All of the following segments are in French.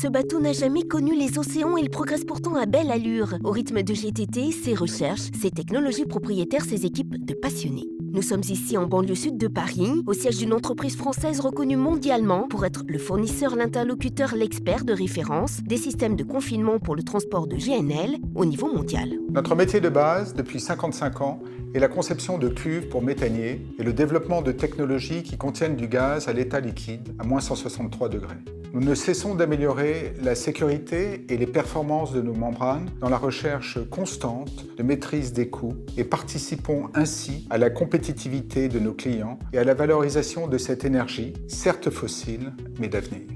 Ce bateau n'a jamais connu les océans et il progresse pourtant à belle allure. Au rythme de GTT, ses recherches, ses technologies propriétaires, ses équipes de passionnés. Nous sommes ici en banlieue sud de Paris, au siège d'une entreprise française reconnue mondialement pour être le fournisseur, l'interlocuteur, l'expert de référence des systèmes de confinement pour le transport de GNL au niveau mondial. Notre métier de base, depuis 55 ans, est la conception de cuves pour méthaniers et le développement de technologies qui contiennent du gaz à l'état liquide à moins 163 degrés. Nous ne cessons d'améliorer la sécurité et les performances de nos membranes dans la recherche constante de maîtrise des coûts et participons ainsi à la compétitivité de nos clients et à la valorisation de cette énergie, certes fossile, mais d'avenir.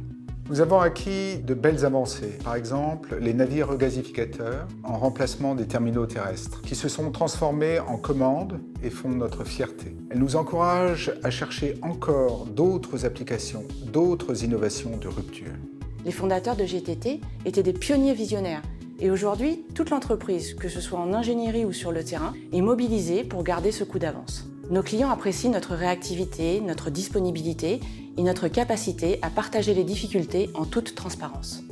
Nous avons acquis de belles avancées, par exemple les navires regasificateurs en remplacement des terminaux terrestres, qui se sont transformés en commandes et font notre fierté. Elles nous encouragent à chercher encore d'autres applications, d'autres innovations de rupture. Les fondateurs de GTT étaient des pionniers visionnaires. Et aujourd'hui, toute l'entreprise, que ce soit en ingénierie ou sur le terrain, est mobilisée pour garder ce coup d'avance. Nos clients apprécient notre réactivité, notre disponibilité et notre capacité à partager les difficultés en toute transparence.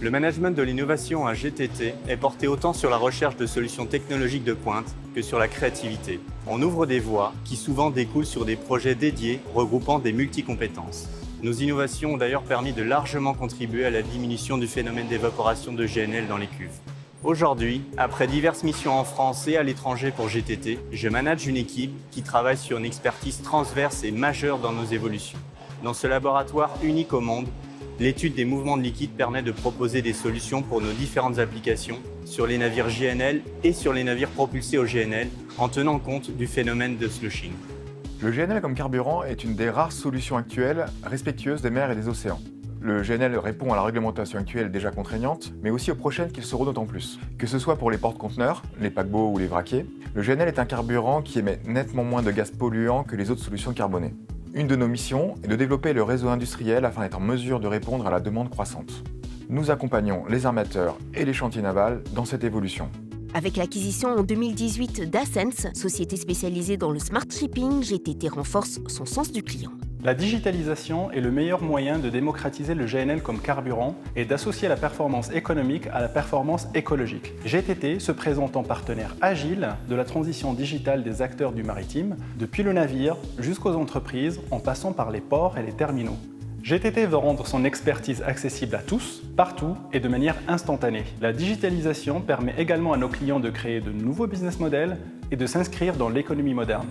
Le management de l'innovation à GTT est porté autant sur la recherche de solutions technologiques de pointe que sur la créativité. On ouvre des voies qui souvent découlent sur des projets dédiés regroupant des multicompétences. Nos innovations ont d'ailleurs permis de largement contribuer à la diminution du phénomène d'évaporation de GNL dans les cuves. Aujourd'hui, après diverses missions en France et à l'étranger pour GTT, je manage une équipe qui travaille sur une expertise transverse et majeure dans nos évolutions. Dans ce laboratoire unique au monde, l'étude des mouvements de liquide permet de proposer des solutions pour nos différentes applications sur les navires GNL et sur les navires propulsés au GNL en tenant compte du phénomène de slushing. Le GNL comme carburant est une des rares solutions actuelles respectueuses des mers et des océans. Le GNL répond à la réglementation actuelle déjà contraignante, mais aussi aux prochaines qui le seront d'autant plus. Que ce soit pour les porte-conteneurs, les paquebots ou les vraquiers, le GNL est un carburant qui émet nettement moins de gaz polluants que les autres solutions carbonées. Une de nos missions est de développer le réseau industriel afin d'être en mesure de répondre à la demande croissante. Nous accompagnons les armateurs et les chantiers navals dans cette évolution. Avec l'acquisition en 2018 d'Ascenz, société spécialisée dans le smart shipping, GTT renforce son sens du client. La digitalisation est le meilleur moyen de démocratiser le GNL comme carburant et d'associer la performance économique à la performance écologique. GTT se présente en partenaire agile de la transition digitale des acteurs du maritime, depuis le navire jusqu'aux entreprises, en passant par les ports et les terminaux. GTT veut rendre son expertise accessible à tous, partout et de manière instantanée. La digitalisation permet également à nos clients de créer de nouveaux business models et de s'inscrire dans l'économie moderne.